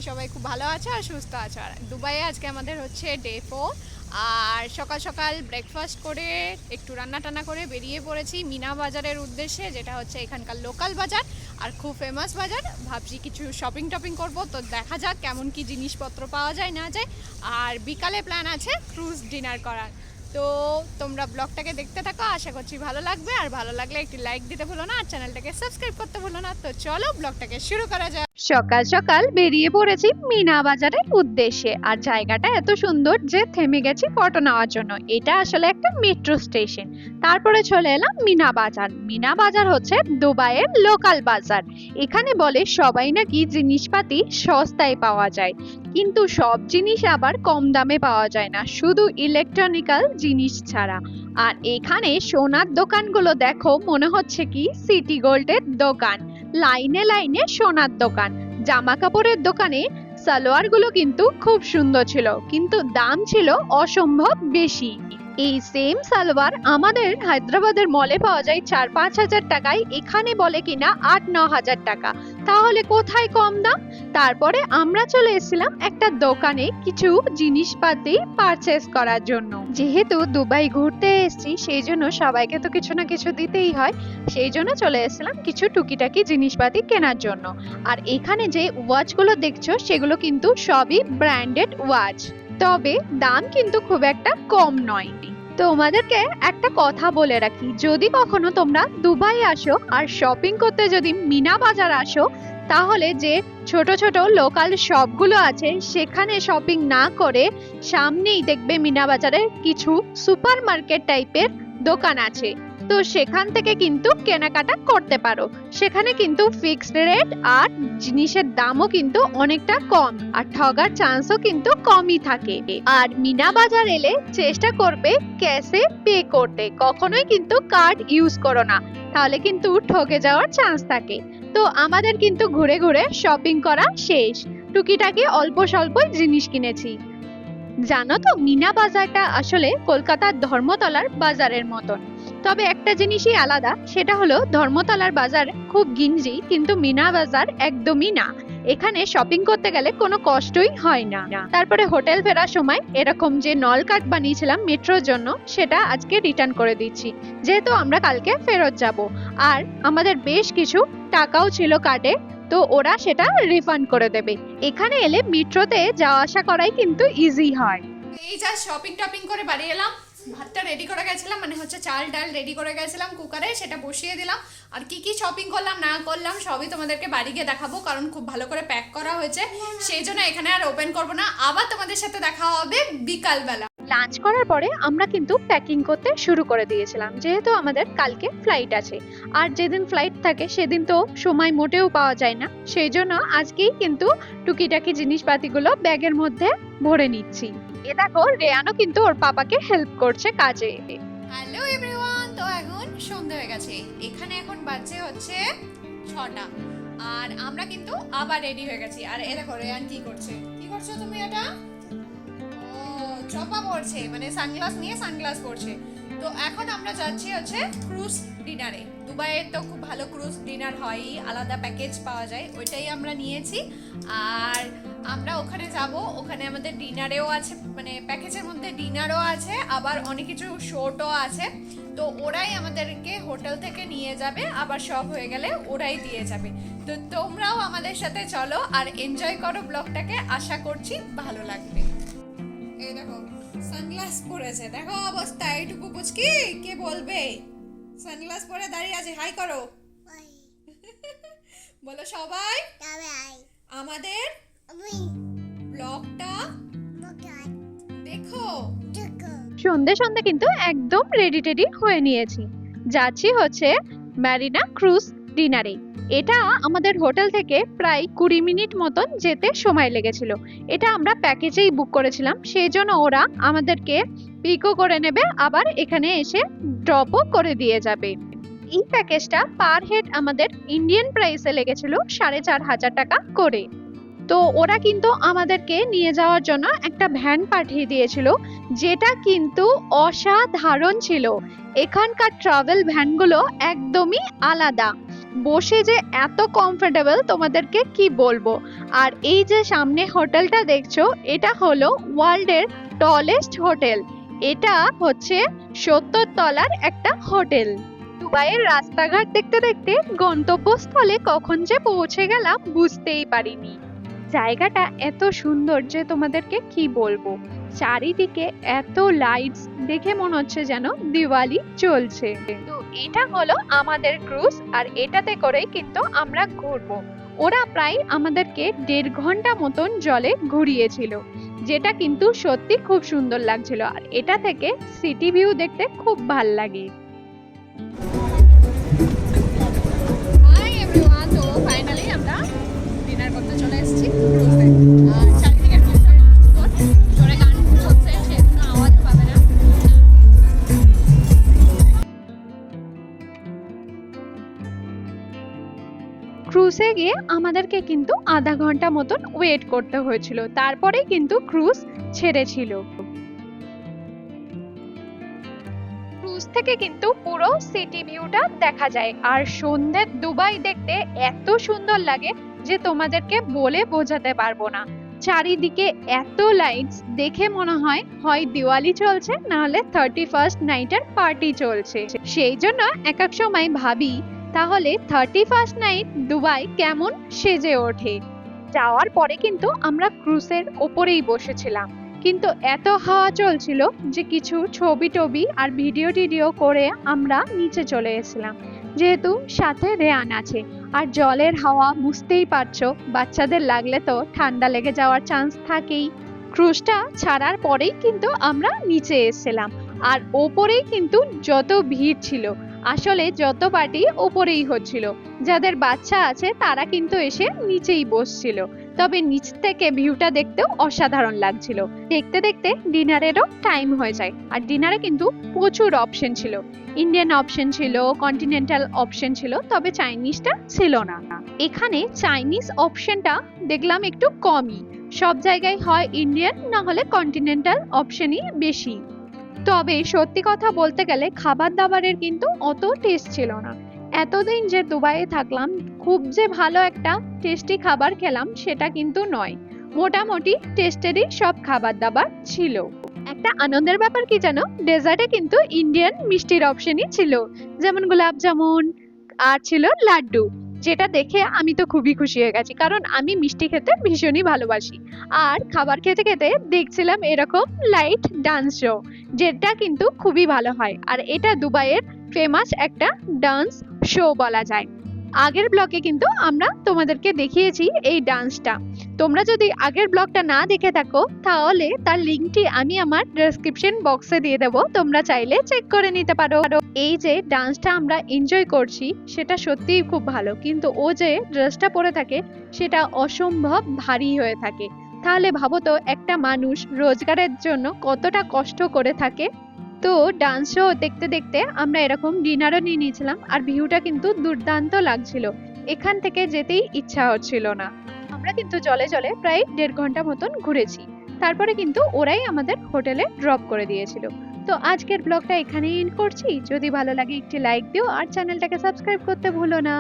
সবাই খুব ভালো আছো আর সুস্থ আছো। আর দুবাইয়ে আজকে আমাদের হচ্ছে ডে 4। আর সকাল সকাল ব্রেকফাস্ট করে একটু রান্না টান্না করে বেরিয়ে পড়েছি মিনা বাজারের উদ্দেশ্যে, যেটা হচ্ছে এখানকার লোকাল বাজার আর খুব ফেমাস বাজার। ভাবছি কিছু শপিং টপিং করবো, তো দেখা যাক কেমন কি জিনিসপত্র পাওয়া যায় না যায়। আর বিকালে প্ল্যান আছে ক্রুজ ডিনার করার। তো তোমরা ব্লগটাকে দেখতে থাকো, আশা করছি ভালো লাগবে। আর ভালো লাগলে একটি লাইক দিতে ভুলো না, আর চ্যানেলটাকে সাবস্ক্রাইব করতে ভুলো না। তো চলো ব্লগটাকে শুরু করা যাক। সকাল সকাল বেরিয়ে পড়েছি মিনা বাজারের উদ্দেশ্যে। আর জায়গাটা এত সুন্দর যে থেমে গেছি ফটো নেওয়ার জন্য। এটা আসলে একটা মেট্রো স্টেশন। তারপরে চলে এলাম মিনা বাজার। মিনা বাজার হচ্ছে দুবাইয়ের লোকাল বাজার। এখানে বলে সবাই নাকি জিনিসপাতি সস্তায় পাওয়া যায়, কিন্তু সব জিনিস আবার কম দামে পাওয়া যায় না, শুধু ইলেকট্রনিক্যাল জিনিস ছাড়া। আর এখানে সোনার দোকানগুলো দেখো, মনে হচ্ছে কি সিটি গোল্ডের দোকান। লাইনে লাইনে সোনার দোকান। জামা কাপড়ের দোকানে সালোয়ার গুলো কিন্তু খুব সুন্দর ছিল, কিন্তু দাম ছিল অসম্ভব বেশি। এই সেম সালোয়ার আমাদের হায়দ্রাবাদের মলে পাওয়া যায় 4-5 হাজার টাকায়, এখানে বলে কিনা 8-9 হাজার টাকা। তাহলে কোথায় কম দাম? তারপরে আমরা চলে এসেছিলাম একটা দোকানে কিছু জিনিসপাতি পারচেস করার জন্য। যেহেতু দুবাই ঘুরতে এসেছি, সেই জন্য সবাইকে তো কিছু না কিছু দিতেই হয়। সেই জন্য চলে এসেছিলাম কিছু টুকিটাকি জিনিসপাতি কেনার জন্য। আর এখানে যে ওয়াচগুলো দেখছো সেগুলো কিন্তু সবই ব্র্যান্ডেড ওয়াচ, তবে দাম কিন্তু খুব একটা কম নয়। তোমাদেরকে একটা কথা বলে রাখি, যদি কখনো তোমরা দুবাই আসো আর শপিং করতে যদি মিনা বাজার আসো, তাহলে যে ছোট ছোট লোকাল শপগুলো আছে সেখানে শপিং না করে সামনেই দেখবে মিনা বাজারের কিছু সুপার মার্কেট টাইপের দোকান আছে, তো সেখান থেকে কিন্তু কেনাকাটা করতে পারো। সেখানে কিন্তু ফিক্সড রেট আর জিনিসের দামও কিন্তু অনেকটা কম, আর ঠগার চান্সও কিন্তু কমই থাকে। আর মিনা বাজার এলে চেষ্টা করবে ক্যাশে পে করতে, কখনোই কিন্তু কার্ড ইউজ করো না, তাহলে কিন্তু ঠকে যাওয়ার চান্স থাকে। তো আমাদের কিন্তু ঘুরে ঘুরে শপিং করা শেষ। টুকিটাকি অল্প স্বল্প জিনিস কিনেছি। জানো তো, মিনা বাজারটা আসলে কলকাতার ধর্মতলার বাজারের মতন, তবে একটা জিনিসই আলাদা, সেটা হলো ধর্মতলার বাজার খুব গিঞ্জি, কিন্তু মিনা বাজার একদমই না। এখানে শপিং করতে গেলে কোনো কষ্টই হয় না। তারপরে হোটেল ফেরার সময় এরকম যে নল কার্ড বানিয়েছিলাম মেট্রোর জন্য, সেটা আজকে রিটার্ন করে দিচ্ছি, যেহেতু আমরা কালকে ফেরত যাব। আর আমাদের বেশ কিছু টাকাও ছিল কার্ডে, তো ওরা সেটা রিফান্ড করে দেবে। এখানে এলে মেট্রোতে যাওয়া আসা করাই কিন্তু ইজি হয়। এই যা শপিং টপিং করে বাড়ি এলাম। ভাতটা রেডি করে গেছিলাম, মানে হচ্ছে চাল ডাল রেডি করে গেছিলাম কুকারে, সেটা বসিয়ে দিলাম। আর কি কি শপিং করলাম না করলাম সবই তোমাদেরকে বাড়ি গিয়ে দেখাবো, কারণ খুব ভালো করে প্যাক করা হয়েছে, সেই জন্য এখানে আর ওপেন করবো না। আবার তোমাদের সাথে দেখা হবে বিকালবেলা। লাঞ্চ করার পরে আমরা কিন্তু প্যাকিং করতে শুরু করে দিয়েছিলাম, যেহেতু আমাদের কালকে ফ্লাইট আছে। আর যেদিন ফ্লাইট থাকে সেদিন তো সময় মোটেও পাওয়া যায় না, সেই জন্য আজকেই কিন্তু টুকিটাকি জিনিসপাতিগুলো ব্যাগের মধ্যে ভরে নিচ্ছি। এ দেখো, রেয়ানও কিন্তু ওর পাপাকে হেল্প করছে কাজে। হ্যালো এভরিওয়ান, তো এখন সন্ধ্যা হয়ে গেছে, এখানে এখন বাজছে হচ্ছে 6টা। আর আমরা কিন্তু আবার রেডি হয়ে গেছি। আর এ দেখো রেয়ান কি করছে, কি করছো তুমি? এটা ও চপা পড়ছে, মানে সানগ্লাস নিয়ে সানগ্লাস পড়ছে। তো এখন আমরা যাচ্ছি হচ্ছে ক্রুজ ডিনারে। দুবাইয়ে তো খুব ভালো ক্রুজ ডিনার হয়, আলাদা প্যাকেজ পাওয়া যায়, ওইটাই আমরা নিয়েছি। আর আমরা ওখানে যাব, ওখানে আমাদের ডিনারেও আছে, মানে প্যাকেজের মধ্যে ডিনারও আছে, আবার অনেক কিছু শোটও আছে। তো ওরাই আমাদেরকে হোটেল থেকে নিয়ে যাবে, আবার সব হয়ে গেলে ওরাই দিয়ে যাবে। তো তোমরাও আমাদের সাথে চলো আর এনজয় করো ব্লগটাকে, আশা করছি ভালো লাগবে। এই দেখো সানগ্লাস পরেছে, দেখো অবস্থা, এইটুকু পুচকি কে বলবে? সানগ্লাস পরে দাঁড়িয়ে আছে, হাই করো, বলো সবাই আমাদের ব্লগটা দেখো। সন্ধে সন্ধে কিন্তু একদম রেডি টেডি হয়ে নিয়েছি, যাচ্ছি হচ্ছে ম্যারিনা ক্রুজ ডিনারে। এটা আমাদের হোটেল থেকে প্রায় 20 মিনিট মতন যেতে সময় লেগেছিল। এটা আমরা প্যাকেজেই বুক করেছিলাম, সেই জন্য ওরা আমাদেরকে পিকও করে নেবে, আবার এখানে এসে ড্রপও করে দিয়ে যাবে। এই প্যাকেজটা পার হেড আমাদের ইন্ডিয়ান প্রাইসে লেগেছিল 4,500 টাকা করে। তো ওরা কিন্তু আমাদেরকে নিয়ে যাওয়ার জন্য একটা ভ্যান পাঠিয়ে দিয়েছিল, যেটা কিন্তু অসাধারণ ছিল। এখানকার ট্রাভেল ভ্যানগুলো একদমই আলাদা। বসে যে এত কমফোর্টেবল তোমাদেরকে কি বলবো। আর এই যে সামনে হোটেলটা দেখছো, এটা হলো ওয়ার্ল্ডের টলেস্ট হোটেল। এটা হচ্ছে 70 তলার একটা হোটেল। দুবাইয়ের রাস্তাঘাট দেখতে দেখতে গন্তব্যস্থলে কখন যে পৌঁছে গেলাম বুঝতেই পারিনি। জায়গাটা এত সুন্দর যে তোমাদেরকে কি বলবো। চারিদিকে এত লাইটস, দেখে মনে হচ্ছে যেন দিওয়ালি চলছে। তো এটা হলো আমাদের ক্রুজ, আর এটাতে করেই কিন্তু আমরা ঘুরবো। ওরা প্রায় আমাদেরকে 1.5 ঘন্টা মতন জলে ঘুরিয়েছিল, যেটা কিন্তু সত্যি খুব সুন্দর লাগছিল। আর এটা থেকে সিটি ভিউ দেখতে খুব ভাল লাগে। হাই এভরিওয়ান, তো ফাইনালি আমরা ডিনার করতে চলে এসেছি ক্রুজে। আর চারিদিকে জোরে গান চলছে, সেজন্য আওয়াজ পাবে না। ক্রুজে গিয়ে আমাদেরকে কিন্তু আধা ঘন্টা মতন ওয়েট করতে হয়েছিল, তারপরে কিন্তু ক্রুজ ছেড়েছিল। ক্রুজ থেকে কিন্তু পুরো সিটি ভিউটা দেখা যায়। আর সন্ধ্যের দুবাই দেখতে এত সুন্দর লাগে যে তোমাদেরকে বলে বোঝাতে পারবো না। চারিদিকে এত লাইটস, দেখে মনে হয় হয় দিওয়ালি চলছে, নাহলে 31st নাইটের পার্টি চলছে। সেই জন্য এক এক সময় ভাবি তাহলে 31st নাইট দুবাই কেমন সেজে ওঠে। যাওয়ার পরে কিন্তু আমরা ক্রুজের ওপরেই বসেছিলাম, কিন্তু এত হাওয়া চলছিল যে কিছু ছবি টবি আর ভিডিও টিডিও করে আমরা নিচে চলে এসেছিলাম, যেহেতু সাথে রেয়ান আছে। আর জলের হাওয়া বুঝতেই পারছো, বাচ্চাদের লাগলে তো ঠান্ডা লেগে যাওয়ার চান্স থাকেই। ক্রুজটা ছাড়ার পরেই কিন্তু আমরা নিচে এসেছিলাম, আর ওপরেই কিন্তু যত ভিড় ছিল, আসলে যত পার্টি ওপরেই হচ্ছিল। যাদের বাচ্চা আছে তারা কিন্তু এসে নিচেই বসছিল। তবে নিচ থেকে ভিউটা দেখতেও অসাধারণ লাগছিল। দেখতে দেখতে ডিনারেরও টাইম হয়ে যায়। আর ডিনারে কিন্তু প্রচুর অপশন ছিল, ইন্ডিয়ান অপশন ছিল, কন্টিনেন্টাল অপশন ছিল, তবে চাইনিজটা ছিল না। এখানে চাইনিজ অপশনটা দেখলাম একটু কমই, সব জায়গায় হয় ইন্ডিয়ান না হলে কন্টিনেন্টাল অপশনই বেশি। তবে সত্যি কথা বলতে গেলে খাবার দাবারের কিন্তু অত টেস্ট ছিল না। এতদিন যে দুবাইয়ে থাকলাম, খুব যে ভালো একটা টেস্টি খাবার খেলাম সেটা কিন্তু নয়। মোটামুটি টেস্টেরই সব খাবার দাবার ছিল। একটা আনন্দের ব্যাপার কি জানো, ডেজার্টে কিন্তু ইন্ডিয়ান মিষ্টির অপশনই ছিল, যেমন গোলাপ জামুন আর ছিল লাড্ডু, যেটা দেখে আমি তো খুবই খুশি হয়ে গেছি, কারণ আমি মিষ্টি খেতে ভীষণই ভালোবাসি। আর খাবার খেতে খেতে দেখছিলাম এরকম লাইট ডান্স শো, যেটা কিন্তু খুবই ভালো হয়। আর এটা দুবাইয়ের ফেমাস একটা ডান্স শো বলা যায়। আগের ব্লগে কিন্তু আমরা তোমাদেরকে দেখিয়েছি এই ডান্সটা। তোমরা যদি আগের ব্লগটা না দেখে থাকো তাহলে তার লিঙ্কটি আমি আমার ডেসক্রিপশন বক্সে দিয়ে দেবো, তোমরা চাইলে চেক করে নিতে পারো। এই যে ডান্সটা আমরা এনজয় করছি সেটা সত্যিই খুব ভালো, কিন্তু ও যে ড্রেসটা পরে থাকে সেটা অসম্ভব ভারী হয়ে থাকে। তাহলে ভাবো তো একটা মানুষ রোজগারের জন্য কতটা কষ্ট করে থাকে। তো ডান্স শো দেখতে দেখতে আমরা এরকম ডিনারও নিয়ে নিয়েছিলাম, আর ভিউটা কিন্তু দুর্দান্ত লাগছিল, এখান থেকে যেতেই ইচ্ছা হচ্ছিল না। আমরা কিন্তু জলে জলে প্রায় 1.5 ঘন্টা মতন ঘুরেছি, তারপরে কিন্তু ওরাই আমাদের হোটেলে ড্রপ করে দিয়েছিল। তো আজকের ব্লগটা এখানেই এন্ড করছি। যদি ভালো লাগে একটি লাইক দিও আর চ্যানেলটাকে সাবস্ক্রাইব করতে ভুলো না।